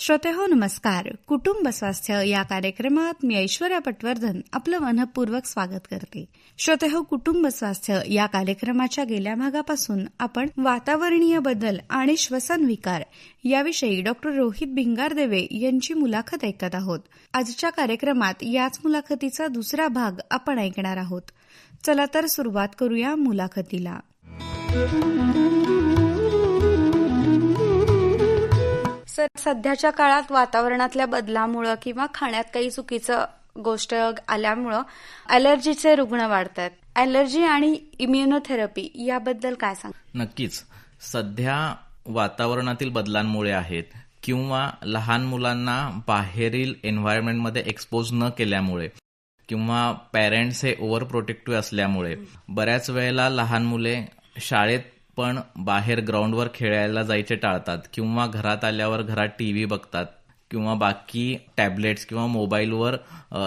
श्रोतेहो नमस्कार. कुटुंब स्वास्थ्य या कार्यक्रमात मी ऐश्वर्या पटवर्धन आपलं मनःपूर्वक स्वागत करते. श्रोतेहो, कुटुंब स्वास्थ्य या कार्यक्रमाच्या गेल्या भागापासून आपण वातावरणीय बदल आणि श्वसन विकार याविषयी डॉक्टर रोहित भिंगारदेवे यांची मुलाखत ऐकत आहोत. आजच्या कार्यक्रमात याच मुलाखतीचा दुसरा भाग आपण ऐकणार आहोत. चला तर सुरुवात करूया मुलाखतीला. सर, सध्याच्या काळात वातावरणातल्या बदलामुळं किंवा खाण्यात काही चुकीचं गोष्ट आल्यामुळं ॲलर्जीचे रुग्ण वाढतात. ॲलर्जी आणि इम्युनोथेरपी याबद्दल काय सांग? नक्कीच. सध्या वातावरणातील बदलांमुळे आहेत किंवा लहान मुलांना बाहेरील एन्व्हायरमेंटमध्ये एक्सपोज न केल्यामुळे किंवा पॅरेंट्स हे ओव्हर प्रोटेक्टिव्ह असल्यामुळे बऱ्याच वेळेला लहान मुले शाळेत पण बाहेर ग्राउंडवर खेळायला जायचे टाळतात किंवा घरात आल्यावर घरात टीव्ही बघतात किंवा बाकी टॅबलेट्स किंवा मोबाईलवर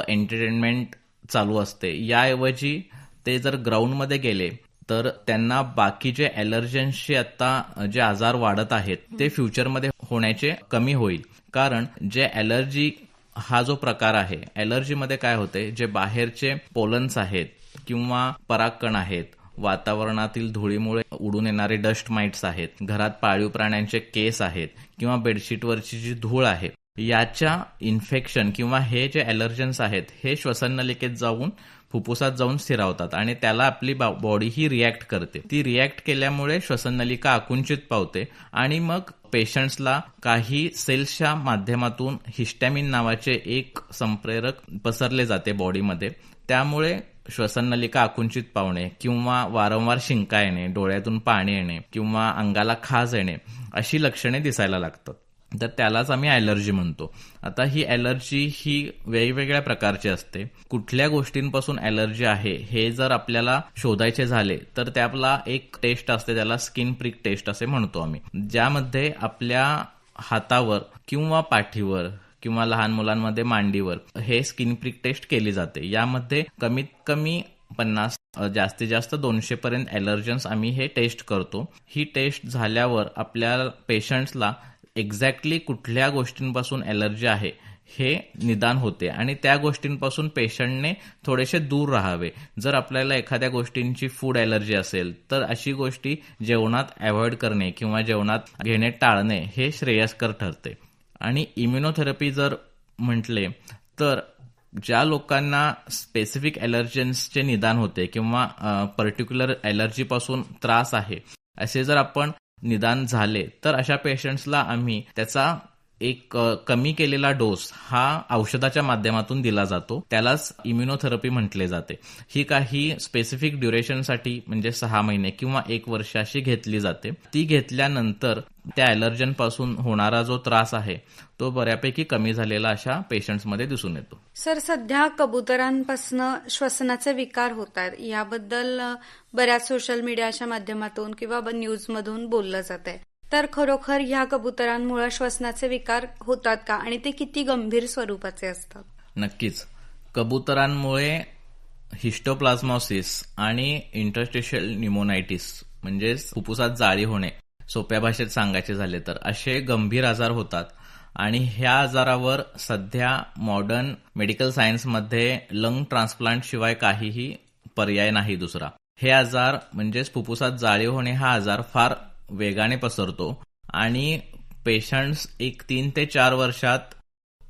एंटरटेनमेंट चालू असते. याऐवजी ते जर ग्राउंडमध्ये गेले तर त्यांना बाकीचे ॲलर्जन्सचे आता जे आजार वाढत आहेत ते फ्युचरमध्ये होण्याचे कमी होईल. कारण जे ॲलर्जी हा जो प्रकार आहे, ॲलर्जीमध्ये काय होते, जे बाहेरचे पोलन्स आहेत किंवा परागकण आहेत, वातावरणातील धुळीमुळे उडून येणारे डस्ट माइट्स आहेत, घरात पाळीव प्राण्यांचे केस आहेत किंवा बेडशीटवरची जी धूळ आहे, याच्या इन्फेक्शन किंवा हे जे ॲलर्जन्स आहेत हे श्वसन नलिकेत जाऊन फुफ्फुसात जाऊन स्थिरावतात आणि त्याला आपली बॉडी ही रिॲक्ट करते. ती रिॲक्ट केल्यामुळे श्वसन नलिका आकुंचित पावते आणि मग पेशंट्सला काही सेल्सच्या माध्यमातून हिस्टॅमिन नावाचे एक संप्रेरक पसरले जाते बॉडीमध्ये. त्यामुळे श्वसन नलिका आकुंचित पावणे किंवा वारंवार शिंका येणे, डोळ्यातून पाणी येणे किंवा अंगाला खाज येणे अशी लक्षणे दिसायला लागतात. तर त्यालाच आम्ही ॲलर्जी म्हणतो. आता ही ॲलर्जी ही वेगवेगळ्या प्रकारची असते. कुठल्या गोष्टींपासून ॲलर्जी आहे हे जर आपल्याला शोधायचे झाले तर त्याला एक टेस्ट असते, त्याला स्किन प्रिक टेस्ट असे म्हणतो आम्ही, ज्यामध्ये आपल्या हातावर किंवा पाठीवर किंवा लहान मुलांमध्ये मांडीवर हे स्किन प्रिक टेस्ट केली जाते. यामध्ये कमीत कमी 50 जास्तीत जास्त 200 पर्यंत ॲलर्जन्स आम्ही हे टेस्ट करतो. ही टेस्ट झाल्यावर आपल्या पेशंट्सला एक्झॅक्टली कुठल्या गोष्टींपासून ॲलर्जी आहे हे निदान होते आणि त्या गोष्टींपासून पेशंटने थोडेसे दूर राहावे. जर आपल्याला एखाद्या गोष्टींची फूड ॲलर्जी असेल तर अशी गोष्टी जेवणात अवॉइड करणे किंवा जेवणात घेणे टाळणे हे श्रेयस्कर ठरते. आणि इम्युनोथेरपी जर म्हटले तर ज्या लोकांना स्पेसिफिक ॲलर्जन्सचे निदान होते किंवा पर्टिक्युलर ॲलर्जीपासून त्रास आहे असे जर आपण निदान झाले तर अशा पेशंट्सला आम्ही त्याचा एक कमी केलेला डोस हा औषधाच्या माध्यमातून दिला जातो. त्यालाच इम्युनोथेरपी म्हटले जाते. ही काही स्पेसिफिक ड्युरेशनसाठी म्हणजे 6 महिने किंवा 1 वर्ष अशी घेतली जाते. ती घेतल्यानंतर त्या ॲलर्जन पासून होणारा जो त्रास आहे तो बऱ्यापैकी कमी झालेला अशा पेशंट्समध्ये दिसून येतो. सर, सध्या कबुतरांपासून श्वसनाचे विकार होत आहेत, याबद्दल बऱ्याच सोशल मीडियाच्या माध्यमातून किंवा न्यूजमधून बोललं जात आहे. तर खरोखर ह्या कबुतरांमुळे श्वसनाचे विकार होतात का आणि ते किती गंभीर स्वरूपाचे असतात? नक्कीच. कबुतरांमुळे हिस्टोप्लाझ्मोसिस आणि इंटरस्टिशियल न्यूमोनायटिस म्हणजे फुफ्फुसात जाळी होणे, सोप्या भाषेत सांगायचे झाले तर असे गंभीर आजार होतात. आणि ह्या आजारावर सध्या मॉडर्न मेडिकल सायन्समध्ये लंग ट्रान्सप्लांट शिवाय काहीही पर्याय नाही दुसरा. हे आजार म्हणजेच फुफ्फुसात जाळी होणे हा आजार फार वेगाने पसरतो आणि पेशंट्स 3 ते 4 वर्षात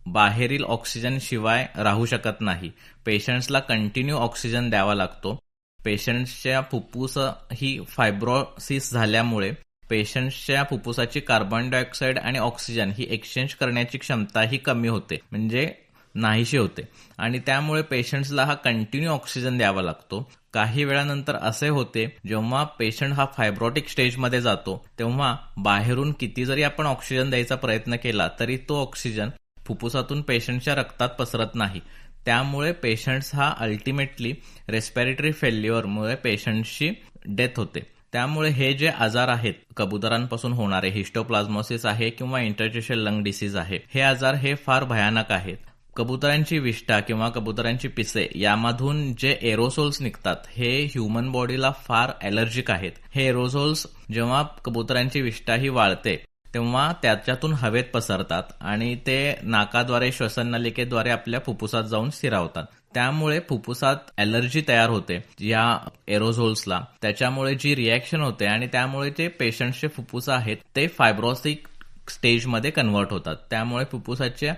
बाहेरील ऑक्सिजन शिवाय राहू शकत नाही. पेशंट्सला कंटिन्यू ऑक्सिजन द्यावा लागतो. पेशंट्सच्या फुफ्फुस ही फायब्रोसिस झाल्यामुळे पेशंट्सच्या फुफ्फुसाची कार्बन डायऑक्साईड आणि ऑक्सिजन ही एक्सचेंज करण्याची क्षमता ही कमी होते, म्हणजे नाहीशी होते आणि त्यामुळे पेशंट्सला हा कंटिन्यू ऑक्सिजन द्यावा लागतो. काही वेळानंतर असे होते जेव्हा पेशंट हा फायब्रोटिक स्टेजमध्ये जातो तेव्हा बाहेरून किती जरी आपण ऑक्सिजन द्यायचा प्रयत्न केला तरी तो ऑक्सिजन फुफ्फुसातून पेशंटच्या रक्तात पसरत नाही. त्यामुळे पेशंट्स हा अल्टिमेटली रेस्पिरेटरी फेल्युअरमुळे पेशंटची डेथ होते. त्यामुळे हे जे आजार आहेत कबुतरांपासून होणारे, हिस्टोप्लाझ्मोसिस आहे किंवा इंटरस्टिशियल लंग डिसीज आहे, हे आजार हे फार भयानक आहेत. कबुतरांची विष्ठा किंवा कबुतरांची पिसे यामधून जे एरोसोल्स निघतात हे ह्युमन बॉडीला फार ॲलर्जिक आहेत. हे एरोसोल्स जेव्हा कबुतरांची विष्ठा ही वाळते तेव्हा त्याच्यातून हवेत पसरतात आणि ते नाकाद्वारे श्वसन नलिकेद्वारे आपल्या फुफ्फुसात जाऊन स्थिरावतात. त्यामुळे फुफ्फुसात ॲलर्जी तयार होते या एरोझोल्सला. त्याच्यामुळे जी रिॲक्शन होते आणि त्यामुळे जे पेशंटचे फुफ्फुस आहेत ते फायब्रोसिक स्टेजमध्ये कन्व्हर्ट होतात. त्यामुळे फुफ्फुसाचे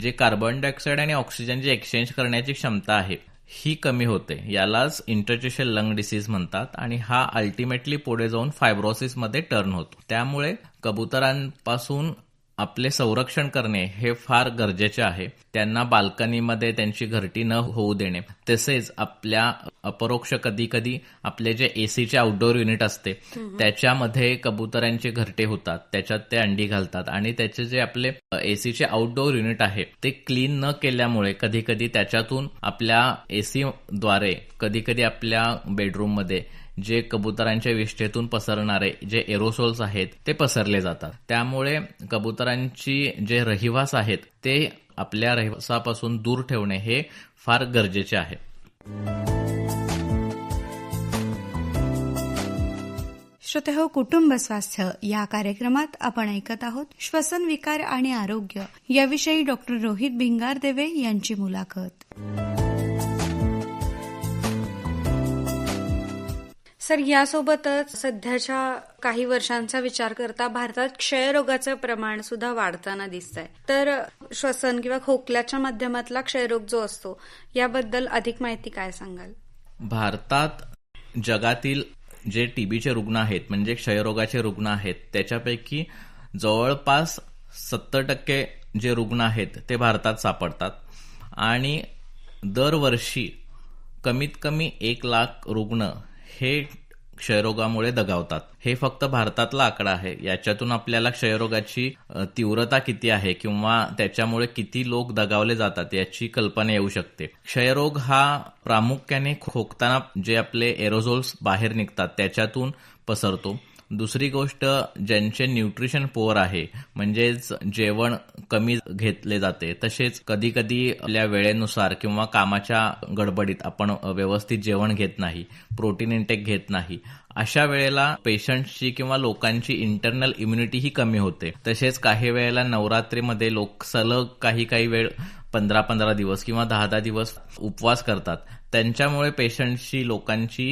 जे कार्बन डायऑक्साईड आणि ऑक्सिजनची एक्सचेंज करण्याची क्षमता आहे ही कमी होते. यालाच इंटरस्टिशियल लंग डिसीज म्हणतात आणि हा अल्टिमेटली पुढे जाऊन फायब्रोसिसमध्ये टर्न होतो. त्यामुळे कबुतरांपासून आपले संरक्षण करणे हे फार गरजेचे आहे. त्यांना बाल्कनीमध्ये त्यांची घरटी न होऊ देणे, तसेच आपल्या अपरोक्ष कधी कधी आपले जे एसीचे आउटडोअर युनिट असते त्याच्यामध्ये कबुतरांचे घरटे होतात, त्याच्यात ते अंडी घालतात आणि त्याचे जे आपले एसीचे आउटडोअर युनिट आहे ते क्लीन न केल्यामुळे कधी कधी त्याच्यातून आपल्या एसी द्वारे कधी कधी आपल्या बेडरूममध्ये जे कबुतरांच्या विष्ठेतून पसरणारे जे एरोसोल्स आहेत ते पसरले जातात. त्यामुळे कबुतरांची जे रहिवास आहेत ते आपल्या रहिवासापासून दूर ठेवणे हे फार गरजेचे आहे. श्रोतेहो, कुटुंब स्वास्थ्य या कार्यक्रमात आपण ऐकत आहोत श्वसन विकार आणि आरोग्य याविषयी डॉक्टर रोहित भिंगारदेवे यांची मुलाखत. सर, यासोबतच सध्याच्या काही वर्षांचा विचार करता भारतात क्षयरोगाचं प्रमाण सुद्धा वाढताना दिसतंय. तर श्वसन किंवा खोकल्याच्या माध्यमातला क्षयरोग जो असतो याबद्दल अधिक माहिती काय सांगाल? भारतात जगातील जे टीबीचे रुग्ण आहेत म्हणजे क्षयरोगाचे रुग्ण आहेत त्याच्यापैकी जवळपास 70% जे रुग्ण आहेत ते भारतात सापडतात आणि दरवर्षी कमीत कमी 1 लाख रुग्ण हे क्षयरोगामुळे दगावतात. हे फक्त भारतातला आकडा आहे. याच्यातून आपल्याला क्षयरोगाची तीव्रता किती आहे किंवा त्याच्यामुळे किती लोक दगावले जातात याची कल्पना येऊ शकते. क्षयरोग हा प्रामुख्याने खोकताना जे आपले एरोझोल्स बाहेर निघतात त्याच्यातून पसरतो. दुसरी गोष्ट, ज्यांचे न्यूट्रिशन पुअर आहे म्हणजेच जेवण कमी घेतले जाते, तसेच कधी कधी आपल्या वेळेनुसार किंवा कामाच्या गडबडीत आपण व्यवस्थित जेवण घेत नाही, प्रोटीन इंटेक घेत नाही, अशा वेळेला पेशंटची किंवा लोकांची इंटरनल इम्युनिटी ही कमी होते. तसेच काही वेळेला नवरात्रीमध्ये लोक सलग काही वेळ 15-15 दिवस किंवा 10-10 दिवस उपवास करतात. त्यांच्यामुळे पेशंटची लोकांची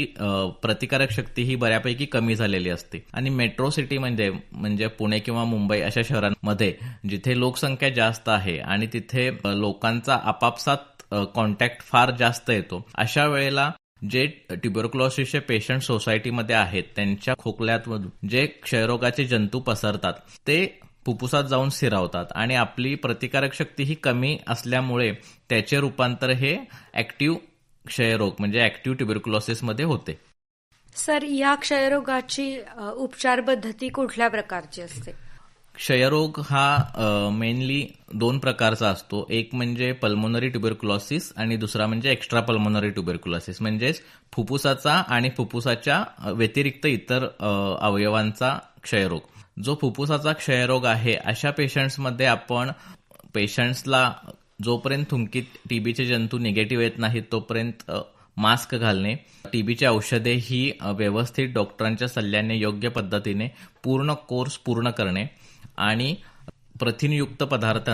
प्रतिकारक शक्ती ही बऱ्यापैकी कमी झालेली असते. आणि मेट्रो सिटी म्हणजे पुणे किंवा मुंबई अशा शहरांमध्ये जिथे लोकसंख्या जास्त आहे आणि तिथे लोकांचा आपापसात कॉन्टॅक्ट फार जास्त येतो, अशा वेळेला जे ट्युबरक्युलोसिसचे पेशंट सोसायटीमध्ये आहेत त्यांच्या खोकल्यातून जे क्षयरोगाचे जंतू पसरतात ते फुफ्फुसात जाऊन स्थिरावतात आणि आपली प्रतिकारक शक्ती ही कमी असल्यामुळे त्याचे रूपांतर हे ऍक्टिव्ह क्षयरोग म्हणजे ऍक्टिव्ह ट्युबरक्युलोसिसमध्ये होते. सर, या क्षयरोगाची उपचार पद्धती कुठल्या प्रकारची असते? क्षयरोग हा मेनली 2 प्रकारचा असतो. एक म्हणजे पल्मोनरी ट्युबरक्युलोसिस आणि दुसरा म्हणजे एक्स्ट्रा पल्मोनरी ट्युबरक्युलोसिस म्हणजेच फुफ्फुसाचा आणि फुफ्फुसाच्या व्यतिरिक्त इतर अवयवांचा क्षयरोग. जो फुफ्फुसाचा क्षयरोग आहे अशा पेशंट्समध्ये आपण पेशंट्सला जोपर्यंत थुंकीत टीबीचे जंतू निगेटिव्ह येत नाहीत तोपर्यंत मास्क घालणे, टीबीची औषधे ही व्यवस्थित डॉक्टरांच्या सल्ल्याने योग्य पद्धतीने पूर्ण कोर्स पूर्ण करणे आणि प्रथिनयुक्त पदार्थ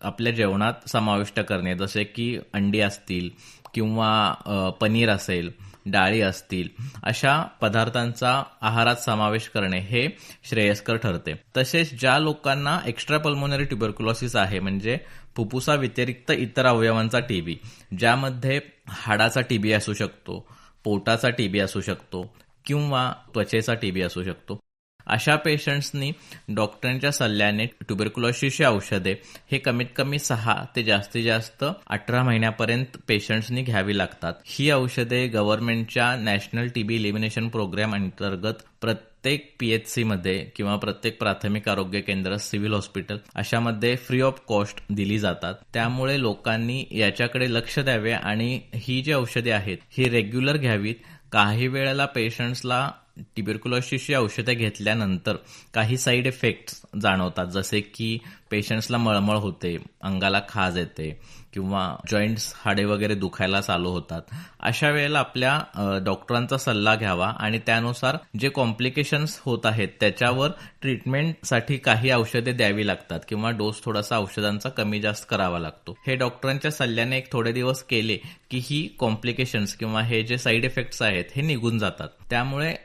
आपल्या जेवणात समाविष्ट करणे, जसे की अंडी असतील किंवा पनीर असेल, डाळी असतील, अशा पदार्थांचा आहारात समावेश करणे हे श्रेयस्कर ठरते. तसेच ज्या लोकांना एक्स्ट्रा पल्मोनरी ट्युबरक्युलोसिस आहे म्हणजे फुफ्फुसा व्यतिरिक्त इतर अवयवांचा टीबी, ज्यामध्ये हाडाचा टीबी असू शकतो, पोटाचा टीबी असू शकतो किंवा त्वचेचा टीबी असू शकतो, अशा पेशंट्सनी डॉक्टरांच्या सल्ल्याने ट्युबरक्युलोसिसची औषधे हे कमीत कमी 6 ते जास्तीत जास्त 18 महिन्यापर्यंत पेशंट्सनी घ्यावी लागतात. ही औषधे गव्हर्नमेंटच्या नॅशनल टीबी इलिमिनेशन प्रोग्राम अंतर्गत प्रत्येक PHC मध्ये किंवा प्रत्येक प्राथमिक आरोग्य केंद्र, सिव्हिल हॉस्पिटल अशामध्ये फ्री ऑफ कॉस्ट दिली जातात. त्यामुळे लोकांनी याच्याकडे लक्ष द्यावे आणि ही जी औषधे आहेत ही रेग्युलर घ्यावीत. काही वेळेला पेशंट्सला ट्युबरक्युलोसिसची औषधे घेतल्यानंतर काही साईड इफेक्ट्स जाणवतात, जसे की पेशंट्सला मळमळ होते, अंगाला खाज येते किंवा जॉईंट्स हाडे वगैरे दुखायला चालू होतात. अशा वेळेला आपल्या डॉक्टरांचा सल्ला घ्यावा आणि त्यानुसार जे कॉम्प्लिकेशन्स होत आहेत त्याच्यावर ट्रीटमेंटसाठी काही औषधे द्यावी लागतात किंवा डोस थोडासा औषधांचा कमी जास्त करावा लागतो. हे डॉक्टरांच्या सल्ल्याने एक थोडे दिवस केले की ही कॉम्प्लिकेशन्स किंवा हे जे साईड इफेक्ट्स आहेत हे निघून जातात. त्यामुळे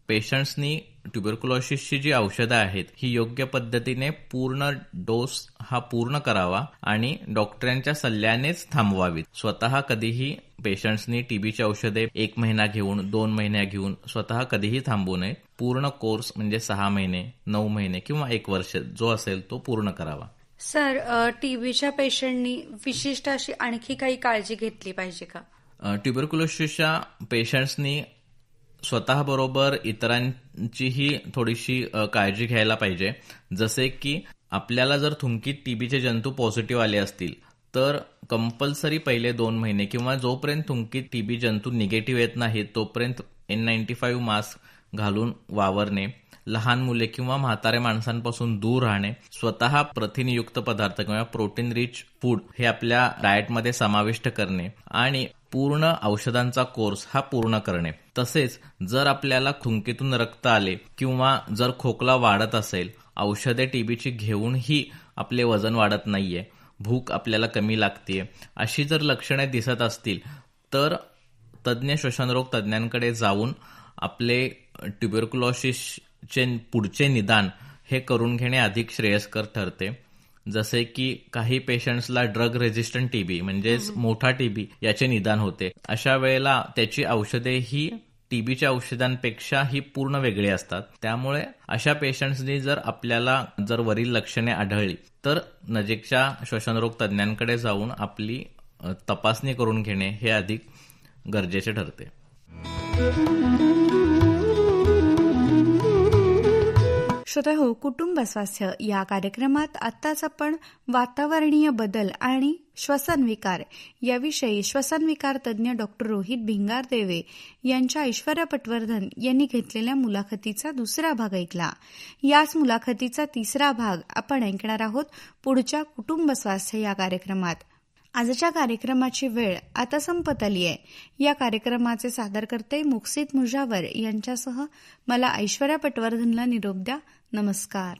पेशंट्सनी ट्युबरक्युलोसिसची जी औषधं आहेत ही योग्य पद्धतीने पूर्ण डोस हा पूर्ण करावा आणि डॉक्टरांच्या सल्ल्यानेच थांबवावीत. स्वतः कधीही पेशंट्सनी टीबीची औषधे 1 महिना घेऊन 2 महिन्या घेऊन स्वतः कधीही थांबू नये. पूर्ण कोर्स म्हणजे 6 महिने 9 महिने किंवा 1 वर्ष जो असेल तो पूर्ण करावा. सर, टीबीच्या पेशंटनी विशिष्ट अशी आणखी काही काळजी घेतली पाहिजे का? ट्युबरक्युलोसिसच्या पेशंट्सनी स्वतःबरोबर इतरांचीही थोडीशी काळजी घ्यायला पाहिजे. जसे की आपल्याला जर थुंकीत टीबीचे जंतू पॉझिटिव्ह आले असतील तर कंपल्सरी पहिले 2 महिने किंवा जोपर्यंत थुंकीत टीबी जंतू निगेटिव्ह येत नाहीत तोपर्यंत N95 मास्क घालून वावरणे, लहान मुले किंवा म्हाताऱ्या माणसांपासून दूर राहणे, स्वतः प्रथिनयुक्त पदार्थ किंवा प्रोटीन रिच फूड हे आपल्या डाएटमध्ये समाविष्ट करणे आणि पूर्ण औषधांचा कोर्स हा पूर्ण करणे. तसेच जर आपल्याला थुंकीतून रक्त आले किंवा जर खोकला वाढत असेल, औषधे टीबीची घेऊनही आपले वजन वाढत नाहीये, भूक आपल्याला कमी लागतेय, अशी जर लक्षणे दिसत असतील तर तज्ज्ञ श्वसनरोग तज्ज्ञांकडे जाऊन आपले ट्युबरक्युलोसिसचे पुढचे निदान हे करून घेणे अधिक श्रेयस्कर ठरते. जसे की काही पेशंट्सला ड्रग रेझिस्टंट टीबी म्हणजेच मोठा टीबी याचे निदान होते. अशा वेळेला त्याची औषधे ही टीबीच्या औषधांपेक्षा ही पूर्ण वेगळी असतात. त्यामुळे अशा पेशंट्सनी जर आपल्याला जर वरील लक्षणे आढळली तर नजीकच्या श्वसनरोग तज्ज्ञांकडे जाऊन आपली तपासणी करून घेणे हे अधिक गरजेचे ठरते. श्रोतेहो, कुटुंब स्वास्थ्य या कार्यक्रमात आत्ताच आपण वातावरणीय बदल आणि श्वसनविकार याविषयी श्वसनविकार तज्ज्ञ डॉक्टर रोहित भिंगारदेवे यांच्या ऐश्वर्या पटवर्धन यांनी घेतलेल्या मुलाखतीचा दुसरा भाग ऐकला. याच मुलाखतीचा तिसरा भाग आपण ऐकणार आहोत पुढच्या कुटुंब स्वास्थ्य या कार्यक्रमात. आजच्या कार्यक्रमाची वेळ आता संपत आली आहे. या कार्यक्रमाचे सादरकर्ते मुक्सित मुजावर यांच्यासह मला ऐश्वर्या पटवर्धनला निरोप द्या. नमस्कार.